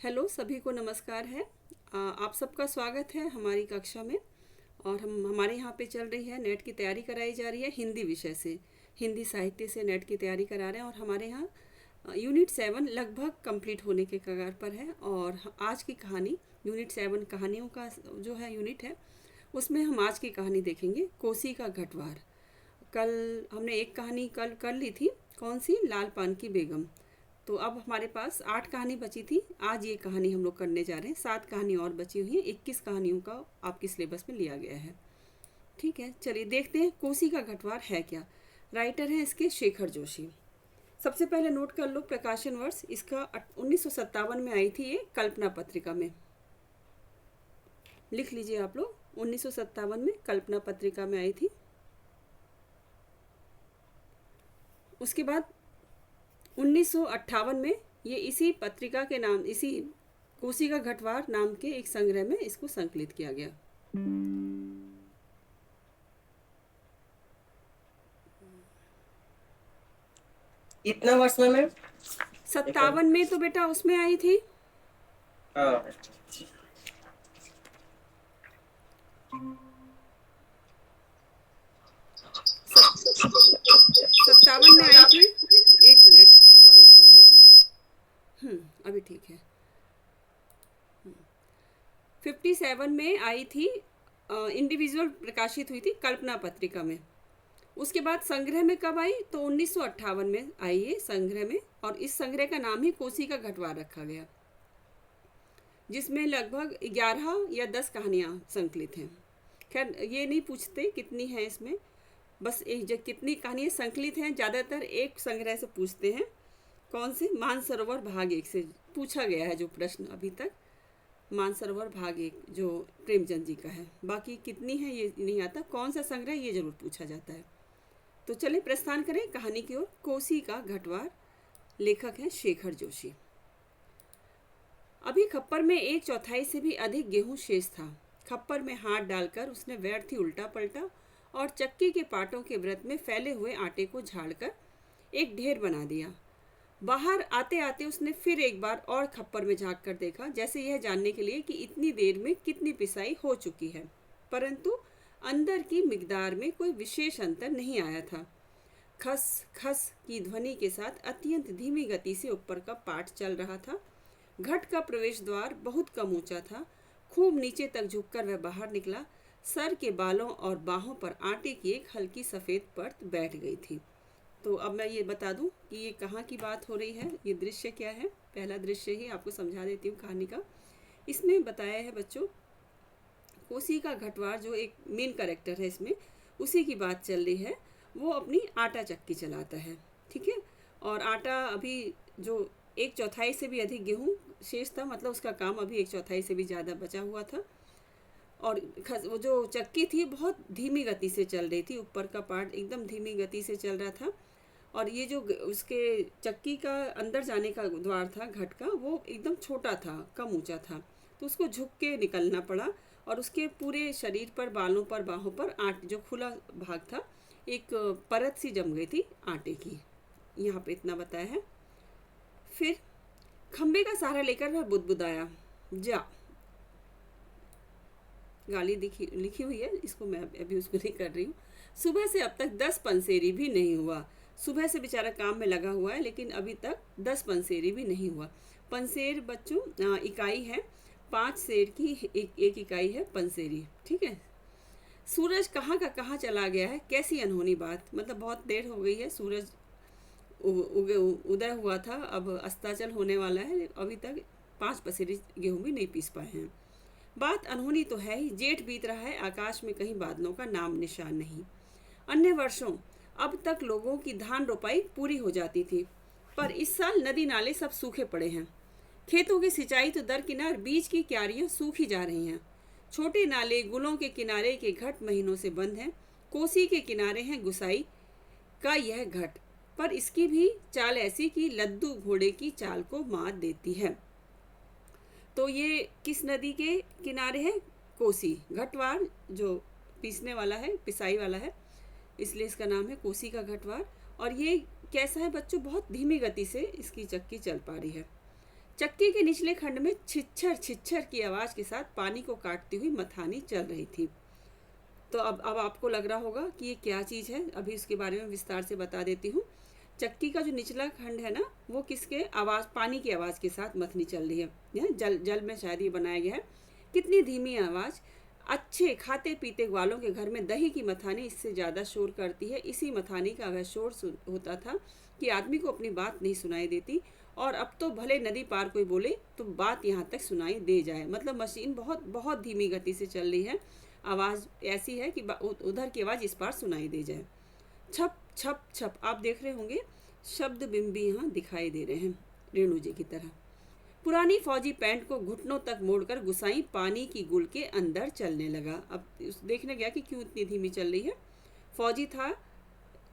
Hello, सभी को नमस्कार है। आप सबका स्वागत है हमारी कक्षा में। और हमारे यहाँ पे चल रही है नेट की तैयारी कराई जा रही है हिंदी विषय से। हिंदी साहित्य से नेट की तैयारी करा रहे हैं और हमारे यहाँ यूनिट 7 लगभग कंप्लीट होने के कगार पर है। और आज की कहानी यूनिट 7 कहानियों का जो है यूनिट है, उसमें हम आज की कहानी देखेंगे, कोसी का घटवार। कल हमने एक कहानी कल कर ली थी, कौन सी, लाल पान की बेगम। तो अब हमारे पास 8 कहानी बची थी। आज ये कहानी हम लोग करने जा रहे हैं। 7 कहानी और बची हुई हैं। 21 कहानियों का आपके सिलेबस में लिया गया है। ठीक है, चलिए देखते हैं कोसी का घटवार है क्या। राइटर है इसके शेखर जोशी। सबसे पहले नोट कर लो प्रकाशन वर्ष, इसका 1957 में आई थी ये कल्पना पत्रिका में। लिख लीजिए आप लोग, 1957 में कल्पना पत्रिका में आई थी। उसके बाद 1958 में ये इसी पत्रिका के नाम, इसी कोसी का घटवार नाम के एक संग्रह में इसको संकलित किया गया। कितना वर्ष में मैम? 57 में तो बेटा उसमें आई थी। हाँ। 57 में आई थी। एक मिनट, वॉइस आ रही है। अभी ठीक है। 57 में आई थी, इंडिविजुअल प्रकाशित हुई थी कल्पना पत्रिका में। उसके बाद संग्रह में कब आई, तो 1958 में आई है संग्रह में। और इस संग्रह का नाम ही कोसी का घटवार रखा गया, जिसमें लगभग 11 या 10 कहानियाँ संकलित हैं। खैर ये नहीं पूछते कितनी हैं इसमें, बस एक जब कितनी कहानियाँ संकलित हैं, ज़्यादातर एक संग्रह से पूछते हैं। कौन से, मानसरोवर भाग 1 से पूछा गया है जो प्रश्न अभी तक, मानसरोवर भाग 1 जो प्रेमचंद जी का है। बाकी कितनी है ये नहीं आता, कौन सा संग्रह ये जरूर पूछा जाता है। तो चले प्रस्थान करें कहानी की ओर। कोसी का घटवार, लेखक हैं शेखर जोशी। अभी खप्पर में 1/4 से भी अधिक गेहूं शेष था। खप्पर में हाथ डालकर उसने व्यर्थ ही उल्टा पलटा और चक्की के पाटों के व्रत में फैले हुए आटे को झाड़कर एक ढेर बना दिया। बाहर आते आते उसने फिर एक बार और खप्पर में झांक कर देखा, जैसे यह जानने के लिए कि इतनी देर में कितनी पिसाई हो चुकी है। परंतु अंदर की मिकदार में कोई विशेष अंतर नहीं आया था। खस खस की ध्वनि के साथ अत्यंत धीमी गति से ऊपर का पाट चल रहा था। घट का प्रवेश द्वार बहुत कम ऊंचा था। खूब नीचे तक झुककर वह बाहर निकला। सर के बालों और बाहों पर आटे की एक हल्की सफ़ेद परत बैठ गई थी। तो अब मैं ये बता दूं कि ये कहाँ की बात हो रही है, ये दृश्य क्या है। पहला दृश्य ही आपको समझा देती हूँ कहानी का। इसमें बताया है बच्चों, कोसी का घटवार जो एक मेन कैरेक्टर है इसमें, उसी की बात चल रही है। वो अपनी आटा चक्की चलाता है, ठीक है। और आटा अभी जो 1/4 से भी अधिक गेहूँ शेष था, मतलब उसका काम अभी 1/4 से भी ज़्यादा बचा हुआ था। और वो जो चक्की थी बहुत धीमी गति से चल रही थी, ऊपर का पार्ट एकदम धीमी गति से चल रहा था। और ये जो उसके चक्की का अंदर जाने का द्वार था घट का, वो एकदम छोटा था, कम ऊंचा था। तो उसको झुक के निकलना पड़ा। और उसके पूरे शरीर पर, बालों पर, बाहों पर जो खुला भाग था, एक परत सी जम गई थी आटे की। यहाँ पे इतना बताया है। फिर खंबे का सहारा लेकर वह बुदबुदाया, जा। गाली लिखी हुई है, इसको मैं अभी उसको नहीं कर रही हूँ। सुबह से अब तक 10 पंसेरी भी नहीं हुआ। सुबह से बेचारा काम में लगा हुआ है, लेकिन अभी तक 10 पंसेरी भी नहीं हुआ। पंसेर बच्चों इकाई है, 5 सेर की एक इकाई है पंसेरी, ठीक है। सूरज कहाँ का कहाँ चला गया है, कैसी अनहोनी बात। मतलब बहुत देर हो गई है, सूरज उदय हुआ था, अब अस्ताचल होने वाला है, अभी तक 5 पसेरी गेहूँ भी नहीं पीस पाए हैं। बात अनहोनी तो है ही, जेठ बीत रहा है, आकाश में कहीं बादलों का नाम निशान नहीं। अन्य वर्षों अब तक लोगों की धान रोपाई पूरी हो जाती थी, पर इस साल नदी नाले सब सूखे पड़े हैं। खेतों की सिंचाई तो दरकिनार बीज की क्यारियां सूखी जा रही हैं। छोटे नाले गुलों के किनारे के घट महीनों से बंद हैं। कोसी के किनारे हैं गुसाई का यह घट, पर इसकी भी चाल ऐसी कि लद्दू घोड़े की चाल को मात देती है। तो ये किस नदी के किनारे है, कोसी। घटवार जो पीसने वाला है, पिसाई वाला है, इसलिए इसका नाम है कोसी का घटवार। और ये कैसा है बच्चों, बहुत धीमी गति से इसकी चक्की चल पा रही है। चक्की के निचले खंड में छिच्छर छिच्छर की आवाज के साथ पानी को काटती हुई मथानी चल रही थी। तो अब आपको लग रहा होगा कि ये क्या चीज़ है। अभी इसके बारे में विस्तार से बता देती हूँ। चक्की का जो निचला खंड है ना, वो किसके आवाज़, पानी की आवाज़ के साथ मथनी चल रही है। जल में शायद ये बनाया गया है। कितनी धीमी आवाज़। अच्छे खाते पीते वालों के घर में दही की मथानी इससे ज़्यादा शोर करती है। इसी मथानी का वह शोर होता था कि आदमी को अपनी बात नहीं सुनाई देती, और अब तो भले नदी पार कोई बोले तो बात यहाँ तक सुनाई दे जाए। मतलब मशीन बहुत बहुत धीमी गति से चल रही है। आवाज़ ऐसी है कि उधर की आवाज़ इस पार सुनाई दे जाए। छप छप छप, आप देख रहे होंगे शब्द बिंब भी यहाँ दिखाई दे रहे हैं रेणु जी की तरह। पुरानी फौजी पैंट को घुटनों तक मोड़कर गुसाई पानी की गुल के अंदर चलने लगा। अब देखने गया कि क्यों इतनी धीमी चल रही है। फौजी था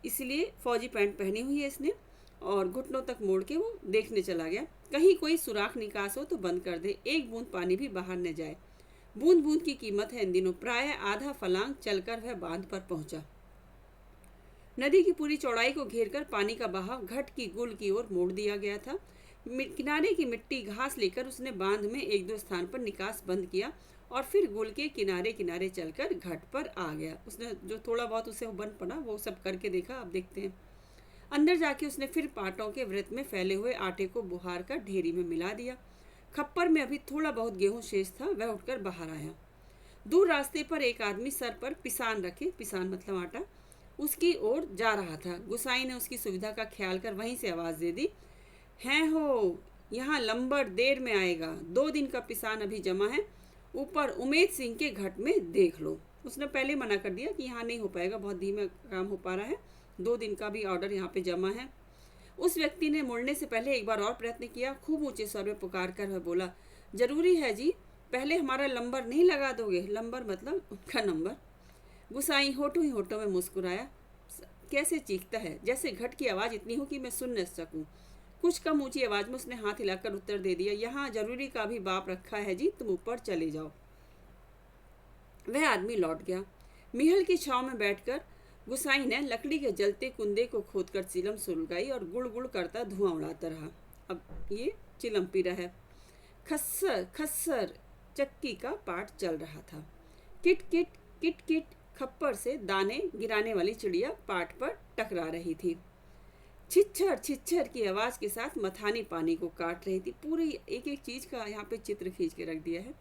इसलिए फौजी पैंट पहनी हुई है इसने, और घुटनों तक मोड़ के वो देखने चला गया। कहीं कोई सुराख निकास हो तो बंद कर दे, एक बूंद पानी भी बाहर न जाए। बूंद बूंद की कीमत है इन दिनों। प्रायः आधा फलांग चलकर वह बांध पर पहुंचा। नदी की पूरी चौड़ाई को घेरकर पानी का बहाव घट की गुल की ओर मोड़ दिया गया था। किनारे की मिट्टी घास लेकर उसने बांध में एक दो स्थान पर निकास बंद किया, और फिर गुल के किनारे किनारे चलकर घाट पर आ गया। उसने जो थोड़ा बहुत उसे बन पड़ा वो सब करके देखा। अब देखते हैं। अंदर जाके उसने फिर पाटों के वृत्त में फैले हुए आटे को बुहार कर ढेरी में मिला दिया। खप्पर में अभी थोड़ा बहुत गेहूं शेष था। वह उठकर बाहर आया। दूर रास्ते पर एक आदमी सर पर पिसान रखे, पिसान मतलब आटा, उसकी ओर जा रहा था। गुसाई ने उसकी सुविधा का ख्याल कर वहीं से आवाज़ दे दी, हैं हो, यहाँ लंबर देर में आएगा। 2 दिन का पिसान अभी जमा है, ऊपर उमेद सिंह के घट में देख लो। उसने पहले मना कर दिया कि यहाँ नहीं हो पाएगा, बहुत धीमे काम हो पा रहा है। 2 दिन का भी ऑर्डर यहाँ पे जमा है। उस व्यक्ति ने मुड़ने से पहले एक बार और प्रयत्न किया। खूब ऊंचे स्वर में पुकार कर वह बोला, जरूरी है जी, पहले हमारा लंबर नहीं लगा दोगे? लंबर मतलब उनका नंबर। गुसाई होठों ही होठों में मुस्कुराया। कैसे चीखता है, जैसे घट की आवाज़ इतनी हो कि मैं सुन न सकूं। कुछ कम ऊंची आवाज़ में उसने हाथ हिलाकर उत्तर दे दिया, यहाँ जरूरी का भी बाप रखा है जी, तुम ऊपर चले जाओ। वह आदमी लौट गया। मिहल की छांव में बैठकर गुसाई ने लकड़ी के जलते कुंदे को खोदकर चिलम सुलगाई और गुड़ गुड़ करता धुआं उड़ाता रहा। अब ये चिलम पी रहा है। खस्सर खस्सर चक्की का पाठ चल रहा था। किट किट किट किट खप्पर से दाने गिराने वाली चिड़िया पाट पर टकरा रही थी। छिच्छर छिच्छर की आवाज़ के साथ मथानी पानी को काट रही थी। पूरी एक एक चीज़ का यहाँ पे चित्र खींच के रख दिया है।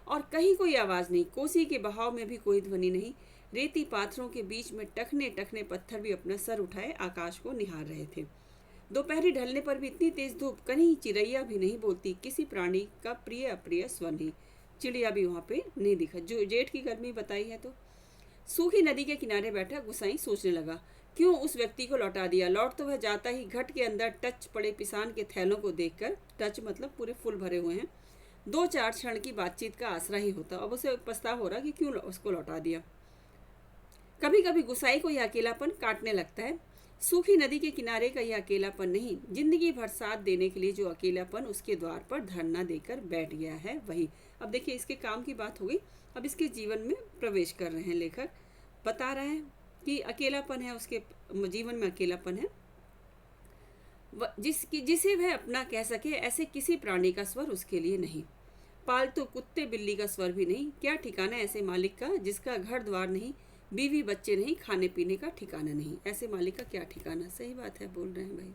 और कहीं कोई आवाज़ नहीं, कोसी के बहाव में भी कोई ध्वनि नहीं। रेती पाथरों के बीच में टखने टखने पत्थर भी अपना सर उठाए आकाश को निहार रहे थे। दोपहरी ढलने पर भी इतनी तेज धूप, कहीं चिड़ैया भी नहीं बोलती, किसी प्राणी का प्रिय अप्रिय स्वर नहीं। चिड़िया भी वहाँ पे नहीं दिखा। जो जेठ की गर्मी बताई है। तो सूखी नदी के किनारे बैठा गुसाई सोचने लगा, क्यों उस व्यक्ति को लौटा दिया। लौट तो वह जाता ही घट के अंदर टच पड़े पिसान के थैलों को देखकर, टच मतलब पूरे फुल भरे हुए हैं, 2-4 क्षण की बातचीत का आसरा ही होता। अब उसे पछतावा हो रहा कि क्यों उसको लौटा दिया। कभी कभी गुसाई को यह अकेलापन काटने लगता है। सूखी नदी के किनारे का यह अकेलापन नहीं, जिंदगी भर साथ देने के लिए जो अकेलापन उसके द्वार पर धरना देकर बैठ गया है वही। अब देखिए, इसके काम की बात हो गई, अब इसके जीवन में प्रवेश कर रहे हैं। लेखक बता रहे हैं कि अकेलापन है, उसके जीवन में अकेलापन है, जिसे वह अपना कह सके, ऐसे किसी प्राणी का स्वर उसके लिए नहीं। पालतू कुत्ते बिल्ली का स्वर भी नहीं। क्या ठिकाना ऐसे मालिक का जिसका घर द्वार नहीं, बीवी बच्चे नहीं, खाने पीने का ठिकाना नहीं। ऐसे मालिक का क्या ठिकाना। सही बात है, बोल रहे हैं भाई।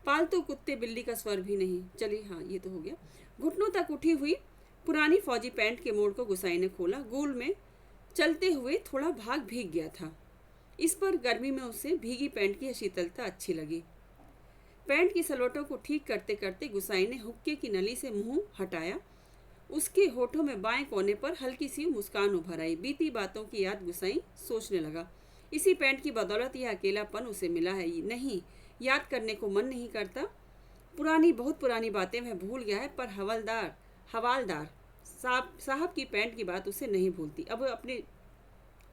पालतू कुत्ते बिल्ली का स्वर भी नहीं। चलिए, हाँ ये तो हो गया। घुटनों तक उठी हुई पुरानी फौजी पैंट के मोड़ को गुसाई ने खोला। गोल में चलते हुए थोड़ा भाग भीग गया था। इस पर गर्मी में उसे भीगी पैंट की शीतलता अच्छी लगी। पैंट की सलोटों को ठीक करते करते गुसाई ने हुक्के की नली से मुंह हटाया। उसके होठों में बाएं कोने पर हल्की सी मुस्कान उभर आई। बीती बातों की याद गुसाई सोचने लगा। इसी पैंट की बदौलत यह अकेलापन उसे मिला है। नहीं, याद करने को मन नहीं करता। पुरानी, बहुत पुरानी बातें वह भूल गया है, पर हवालदार साहब की पैंट की बात उसे नहीं भूलती। अब अपनी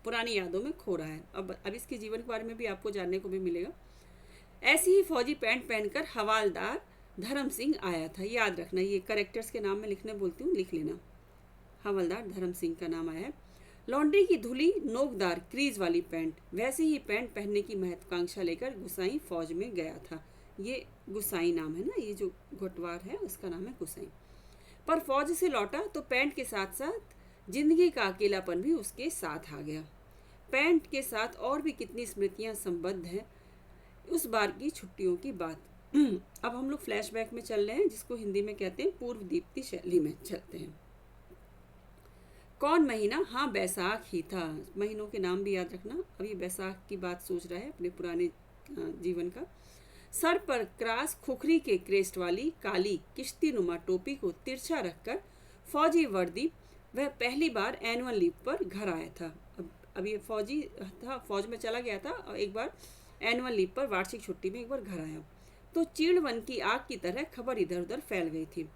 पुरानी यादों में खो रहा है। अब इसके जीवन के बारे में भी आपको जानने को भी मिलेगा। ऐसी ही फौजी पैंट पहनकर हवालदार धर्म सिंह आया था। याद रखना, ये करेक्टर्स के नाम में लिखने बोलती हूँ, लिख लेना। हवलदार धर्म सिंह का नाम आया है। लॉन्ड्री की धुली नोकदार क्रीज वाली पैंट, वैसे ही पैंट पहनने की महत्वाकांक्षा लेकर गुसाई फौज में गया था। ये गुसाई नाम है ना, ये जो घुटवार है उसका नाम है गुसाई। पर फौज से लौटा तो पैंट के साथ साथ जिंदगी का अकेलापन भी उसके साथ आ गया। पैंट के साथ और भी कितनी स्मृतियां संबद्ध हैं उस बार की छुट्टियों की बात। अब हम लोग फ्लैशबैक में चल रहे हैं, जिसको हिंदी में कहते हैं पूर्व दीप्ति शैली में चलते हैं। कौन महीना? हाँ, बैसाख ही था। महीनों के नाम भी याद रखना। अभी बैसाख की बात सोच रहा है अपने पुराने जीवन का। सर पर क्रास खुखरी के क्रेस्ट वाली काली किश्ती नुमा टोपी को तिरछा रखकर फौजी वर्दी वह पहली बार एनुअल लीव पर घर आया था। अब ये फौजी था, फौज में चला गया था और एक बार एनुअल लीव पर वार्षिक छुट्टी में एक बार घर आया तो चीड़ वन की आग की तरह खबर इधर उधर फैल गई थी।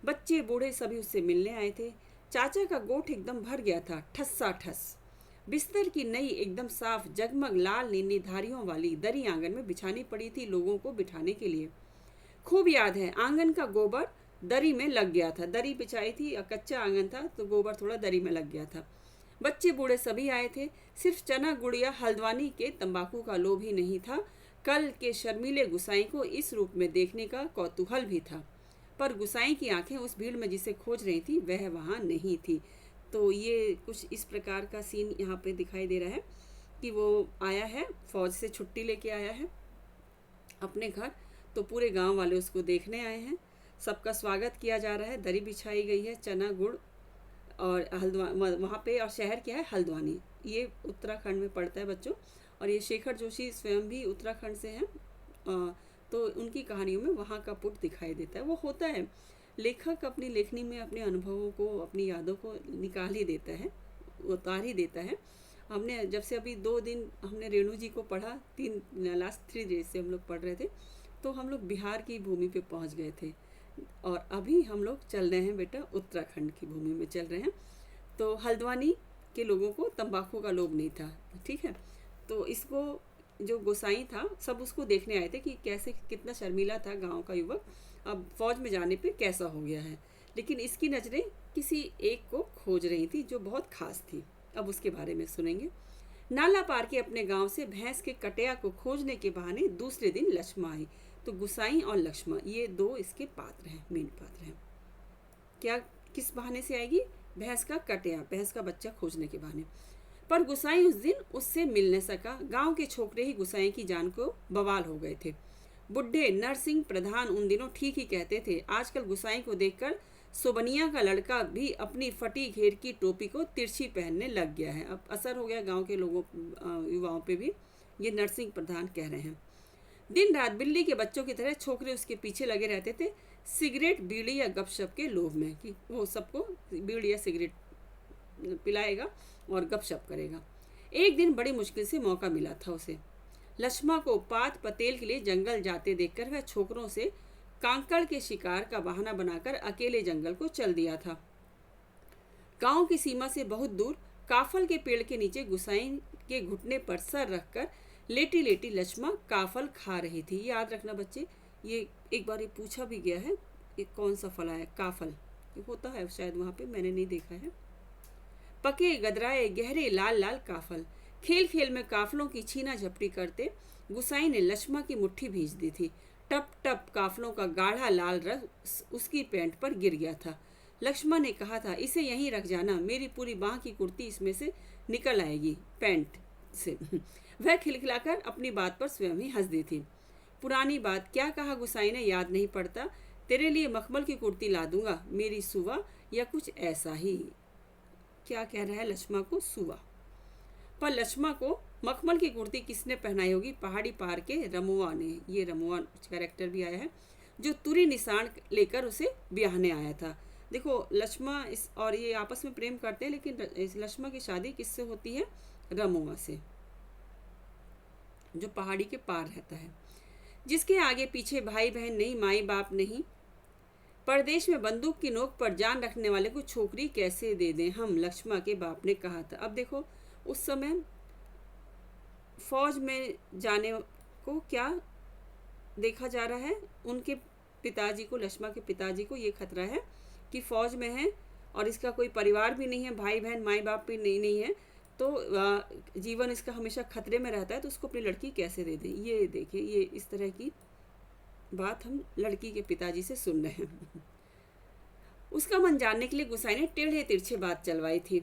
बच्चे बूढ़े सभी उससे मिलने आए थे। चाचा का गोठ एकदम भर गया था, ठस्सा ठस। बिस्तर की नई एकदम साफ जगमग लाल नीली धारियों वाली दरी आंगन में बिछानी पड़ी थी लोगों को बिठाने के लिए। खूब याद है, आंगन का गोबर दरी में लग गया था। दरी बिछाई थी और कच्चा आंगन था तो गोबर थोड़ा दरी में लग गया था। बच्चे बूढ़े सभी आए थे। सिर्फ चना गुड़िया हल्द्वानी के तंबाकू का लोभ ही नहीं था, कल के शर्मीले गुसाई को इस रूप में देखने का कौतूहल भी था। पर गुसाई की आंखें उस भीड़ में जिसे खोज रही थी वह वहाँ नहीं थी। तो ये कुछ इस प्रकार का सीन यहाँ पे दिखाई दे रहा है कि वो आया है, फौज से छुट्टी लेके आया है अपने घर, तो पूरे गांव वाले उसको देखने आए हैं। सबका स्वागत किया जा रहा है, दरी बिछाई गई है, चना गुड़ और वहाँ पे। और शहर क्या है? हल्द्वानी। ये उत्तराखंड में पड़ता है बच्चों। और ये शेखर जोशी स्वयं भी उत्तराखंड से हैं, तो उनकी कहानियों में वहाँ का पुट दिखाई देता है। वो होता है, लेखक अपनी लेखनी में अपने अनुभवों को, अपनी यादों को निकाल ही देता है, उतार ही देता है। हमने जब से अभी 2 दिन हमने रेणु जी को पढ़ा, लास्ट 3 डेज से हम लोग पढ़ रहे थे, तो हम लोग बिहार की भूमि पे पहुंच गए थे और अभी हम लोग चल रहे हैं बेटा उत्तराखंड की भूमि में चल रहे हैं। तो हल्द्वानी के लोगों को तंबाकू का लोभ नहीं था, ठीक है। तो इसको जो गोसाई था सब उसको देखने आए थे कि कैसे कितना शर्मीला था गांव का युवक, अब फौज में जाने पे कैसा हो गया है। लेकिन इसकी नज़रें किसी एक को खोज रही थी जो बहुत खास थी। अब उसके बारे में सुनेंगे। नाला पार के अपने गांव से भैंस के कटिया को खोजने के बहाने दूसरे दिन लक्ष्मा आई। तो गुसाई और लक्ष्मा ये 2 इसके पात्र हैं, मेन पात्र हैं। क्या किस बहाने से आएगी? भैंस का कटिया, भैंस का बच्चा खोजने के बहाने। पर गुसाई उस दिन उससे मिल न सका। गांव के छोकरे ही गुसाई की जान को बवाल हो गए थे। बुढ़े नरसिंह प्रधान उन दिनों ठीक ही कहते थे, आजकल गुसाई को देखकर सोबनिया का लड़का भी अपनी फटी घेर की टोपी को तिरछी पहनने लग गया है। अब असर हो गया गांव के लोगों, युवाओं पे भी। ये नरसिंह प्रधान कह रहे हैं। दिन रात बिल्ली के बच्चों की तरह छोकरे उसके पीछे लगे रहते थे, सिगरेट बीड़ी या गपशप के लोभ में, कि वो सबको बीड़ी या सिगरेट पिलाएगा और गपशप करेगा। एक दिन बड़ी मुश्किल से मौका मिला था उसे। लक्ष्मा को पात पतेल के लिए जंगल जाते देखकर वह छोकरों से कांकड़ के शिकार का बहाना बनाकर अकेले जंगल को चल दिया था। गांव की सीमा से बहुत दूर काफल के पेड़ के नीचे गुसाई के घुटने पर सर रखकर लेटी लेटी लक्ष्मा काफल खा रही थी। याद रखना बच्चे, ये एक बार ये पूछा भी गया है, ये कौन सा फल है? काफल होता है शायद वहाँ पे, मैंने नहीं देखा है। पके गदराए गहरे लाल लाल काफल। खेल खेल में काफलों की छीना झपटी करते गुसाई ने लक्ष्मा की मुट्ठी भींच दी थी। टप टप काफलों का गाढ़ा लाल रस उसकी पैंट पर गिर गया था। लक्ष्मा ने कहा था, इसे यहीं रख जाना, मेरी पूरी बाह की कुर्ती इसमें से निकल आएगी पैंट से। वह खिलखिलाकर अपनी बात पर स्वयं ही हंस दी थी। पुरानी बात, क्या कहा गुसाई ने याद नहीं पड़ता, तेरे लिए मखमल की कुर्ती ला दूंगा मेरी सुवा, या कुछ ऐसा ही। क्या कह रहा है लक्ष्मा को? सुवा। पर लक्ष्मा को मखमल की कुर्ती किसने पहनाई होगी? पहाड़ी पार के रमुआ ने। ये रमुआ कैरेक्टर भी आया है जो तुरी निशान लेकर उसे ब्याहने आया था। देखो लक्ष्मा इस और ये आपस में प्रेम करते हैं, लेकिन लक्ष्मा की शादी किससे होती है? रमुआ से, जो पहाड़ी के पार रहता है, जिसके आगे पीछे भाई बहन नहीं, माई बाप नहीं। परदेश में बंदूक की नोक पर जान रखने वाले को छोकरी कैसे दे दें हम, लक्ष्मा के बाप ने कहा था। अब देखो उस समय फौज में जाने को क्या देखा जा रहा है, उनके पिताजी को, लक्ष्मा के पिताजी को ये खतरा है कि फौज में है और इसका कोई परिवार भी नहीं है, भाई बहन माई बाप भी नहीं है, तो जीवन इसका हमेशा खतरे में रहता है, तो उसको अपनी लड़की कैसे दे दें। ये देखिए, ये इस तरह की बात हम लड़की के पिताजी से सुन रहे हैं। उसका मन जानने के लिए गुसाई ने टेढ़े तिरछे बात चलवाई थी।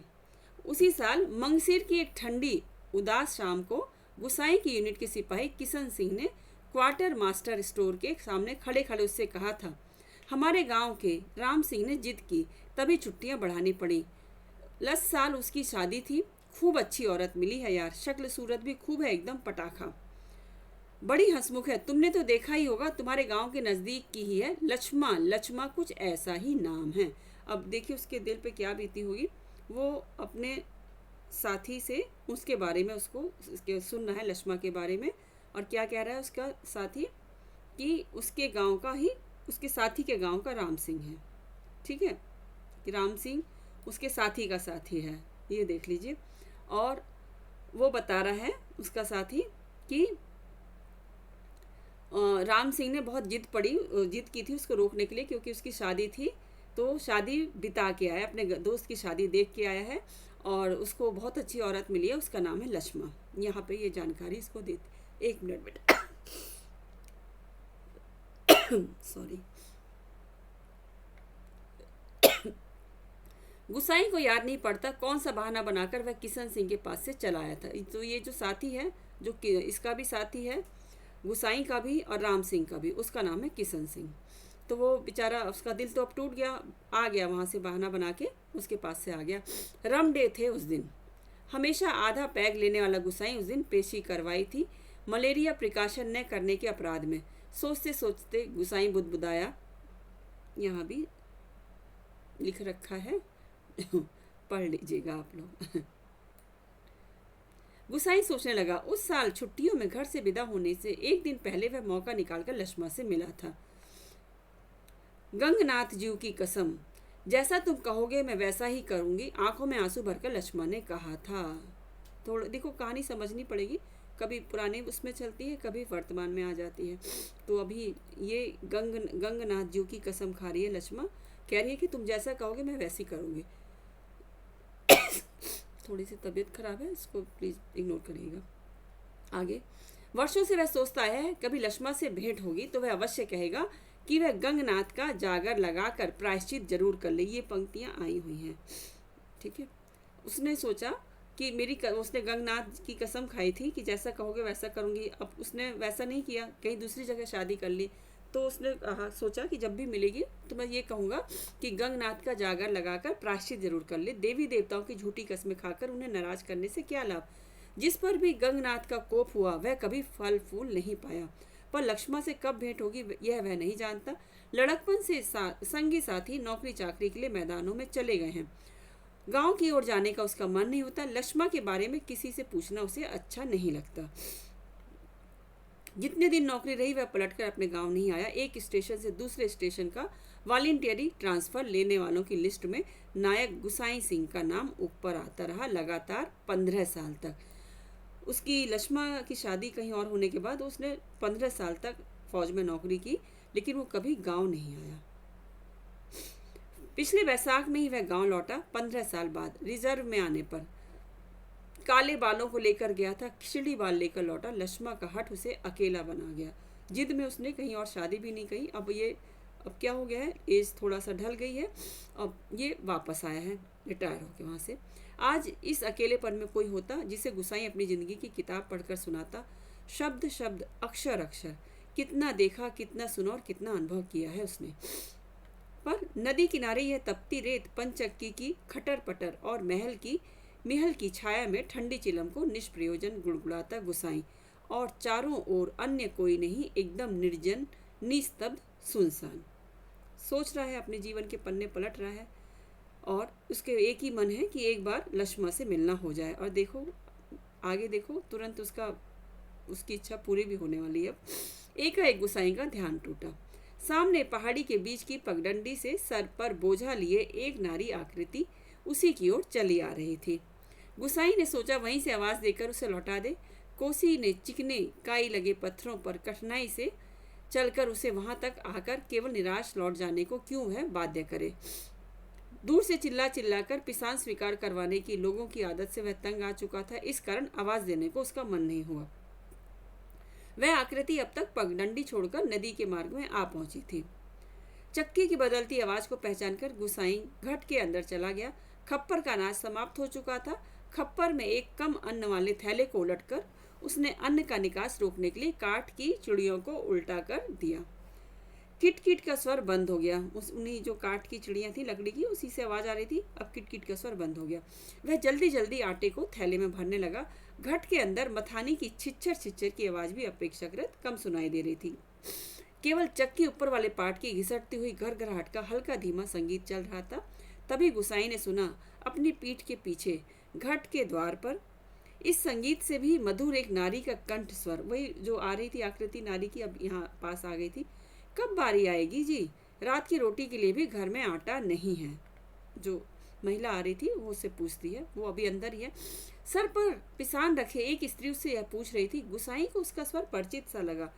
उसी साल मंगसिर की एक ठंडी उदास शाम को गुसाई की यूनिट के सिपाही किशन सिंह ने क्वार्टर मास्टर स्टोर के सामने खड़े खड़े उससे कहा था, हमारे गांव के राम सिंह ने जिद की, तभी छुट्टियां बढ़ानी पड़ी। 10 साल उसकी शादी थी, खूब अच्छी औरत मिली है यार, शक्ल सूरत भी खूब है, एकदम पटाखा, बड़ी हंसमुख है। तुमने तो देखा ही होगा, तुम्हारे गांव के नज़दीक की ही है, लक्ष्मा, लक्ष्मा कुछ ऐसा ही नाम है। अब देखिए उसके दिल पे क्या बीती होगी। वो अपने साथी से उसके बारे में उसको सुन रहा है, लक्ष्मा के बारे में, और क्या कह रहा है उसका साथी कि उसके गांव का ही, उसके साथी के गांव का राम सिंह है। ठीक है, कि राम सिंह उसके साथी का साथी है, ये देख लीजिए। और वो बता रहा है उसका साथी कि राम सिंह ने बहुत जिद की थी उसको रोकने के लिए, क्योंकि उसकी शादी थी, तो शादी बिता के आया, अपने दोस्त की शादी देख के आया है, और उसको बहुत अच्छी औरत मिली है, उसका नाम है लक्ष्मा। यहाँ पे ये जानकारी इसको देती। एक मिनट बेटा, सॉरी। गुसाई को याद नहीं पड़ता कौन सा बहाना बनाकर वह किशन सिंह के पास से चला आया था। तो ये जो साथी है, जो इसका भी साथी है, गुसाई का भी और राम सिंह का भी, उसका नाम है किशन सिंह। तो वो बेचारा, उसका दिल तो अब टूट गया, आ गया वहाँ से बहाना बना के उसके पास से आ गया। रम डे थे उस दिन। हमेशा आधा पैग लेने वाला गुसाई उस दिन पेशी करवाई थी, मलेरिया प्रिकॉशन न करने के अपराध में। सोचते सोचते गुसाई बुदबुदाया, यहाँ भी लिख रखा है, पढ़ लीजिएगा आप लोग। गुसाई सोचने लगा, उस साल छुट्टियों में घर से विदा होने से एक दिन पहले वह मौका निकालकर लक्ष्मा से मिला था। गंगनाथ जी की कसम, जैसा तुम कहोगे मैं वैसा ही करूंगी, आंखों में आंसू भरकर लक्ष्मा ने कहा था। थोड़ा देखो, कहानी समझनी पड़ेगी, कभी पुराने उसमें चलती है, कभी वर्तमान में आ जाती है। तो अभी ये गंगनाथ जी की कसम खा रही है लक्ष्मा, कह रही है कि तुम जैसा कहोगे मैं वैसी करूंगी। थोड़ी सी तबीयत खराब है, इसको प्लीज़ इग्नोर करिएगा। आगे, वर्षों से वह सोचता है कभी लक्ष्मा से भेंट होगी तो वह अवश्य कहेगा कि वह गंगनाथ का जागर लगाकर प्रायश्चित जरूर कर ले। ये पंक्तियाँ आई हुई हैं, ठीक है। उसने सोचा कि उसने गंगनाथ की कसम खाई थी कि जैसा कहोगे वैसा करूँगी। अब उसने वैसा नहीं किया, कहीं दूसरी जगह शादी कर ली, तो उसने सोचा कि जब भी मिलेगी तो मैं ये कहूँगा कि गंगनाथ का जागर लगाकर प्रायश्चित जरूर कर ले। देवी देवताओं की झूठी कस्में खाकर उन्हें नाराज करने से क्या लाभ। जिस पर भी गंगनाथ का कोप हुआ वह कभी फल फूल नहीं पाया, पर लक्ष्मा से कब भेंट होगी यह वह नहीं जानता। लड़कपन से संगी साथी नौकरी चाकरी के लिए मैदानों में चले गए हैं, गांव की ओर जाने का उसका मन नहीं होता। लक्ष्मा के बारे में किसी से पूछना उसे अच्छा नहीं लगता। जितने दिन नौकरी रही वह पलटकर अपने गांव नहीं आया। एक स्टेशन से दूसरे स्टेशन का वॉलंटियरी ट्रांसफर लेने वालों की लिस्ट में नायक गुसाई सिंह का नाम ऊपर आता रहा, लगातार 15 साल तक। उसकी लक्ष्मा की शादी कहीं और होने के बाद उसने 15 साल तक फौज में नौकरी की, लेकिन वो कभी गांव नहीं आया। पिछले वैसाख में ही वह गांव लौटा। 15 साल बाद रिजर्व में आने पर काले बालों को लेकर गया था, खिचड़ी बाल लेकर लौटा। लक्ष्मा का हट उसे अकेला बना गया। जिद में उसने कहीं और शादी भी नहीं कही। अब क्या हो गया है, एज थोड़ा सा ढल गई है, अब ये वापस आया है रिटायर होकर वहाँ से। आज इस अकेलेपन में कोई होता जिसे गुसाई अपनी ज़िंदगी की किताब पढ़कर सुनाता, शब्द शब्द, अक्षर अक्षर, कितना देखा, कितना सुना और कितना अनुभव किया है उसने। पर नदी किनारे यह तपती रेत, पंचक्की की खटर पटर और महल की छाया में ठंडी चिलम को निष्प्रयोजन गुड़गुड़ाता गुसाई, और चारों ओर अन्य कोई नहीं, एकदम निर्जन, निस्तब्ध, सुनसान। सोच रहा है, अपने जीवन के पन्ने पलट रहा है, और उसके एक ही मन है कि एक बार लक्ष्मा से मिलना हो जाए। और देखो आगे देखो, तुरंत उसकी इच्छा पूरी भी होने वाली है। एकाएक गुसाई का ध्यान टूटा। सामने पहाड़ी के बीच की पगडंडी से सर पर बोझा लिए एक नारी आकृति उसी की ओर चली आ रही थी। गुसाई ने सोचा वहीं से आवाज़ देकर उसे लौटा दे। कोसी ने चिकने काई लगे पत्थरों पर कठिनाई से चलकर उसे वहां तक आकर केवल निराश लौट जाने को क्यों वह बाध्य करे। दूर से चिल्ला चिल्ला कर पिसान स्वीकार करवाने की लोगों की आदत से वह तंग आ चुका था। इस कारण आवाज देने को उसका मन नहीं हुआ। वह आकृति अब तक पगडंडी छोड़कर नदी के मार्ग में आ पहुंची थी। चक्की की बदलती आवाज को पहचानकर गुसाई घट के अंदर चला गया। खप्पर का अनाज समाप्त हो चुका था। खप्पर में एक कम अन्न वाले थैले को उलटकर उसने अन्न का निकास रोकने के लिए काठ की चिड़ियों को उल्टा कर दिया। किट किट का स्वर बंद हो गया। उन्हीं जो काठ की चिड़ियां थी लकड़ी की, उसी से आवाज आ रही थी। अब किट किट का स्वर बंद हो गया। वह जल्दी जल्दी आटे को थैले में भरने लगा। घट के अंदर मथानी की छिच्चर छिच्चर की आवाज भी अपेक्षाकृत कम सुनाई दे रही थी। केवल चक्की ऊपर वाले पाट की घिसटती हुई घरघराहट का हल्का धीमा संगीत चल रहा था। तभी गुसाई ने सुना अपनी पीठ के पीछे घट के द्वार पर इस संगीत से भी मधुर एक नारी का कंठ स्वर, वही जो आ रही थी आकृति नारी की, अब यहाँ पास आ गई थी। कब बारी आएगी जी? रात की रोटी के लिए भी घर में आटा नहीं है। जो महिला आ रही थी वो उससे पूछती है, वो अभी अंदर ही है। सर पर पिसान रखे एक स्त्री उससे यह पूछ रही थी। गुसाई को उसका स्वर परिचित सा लगा।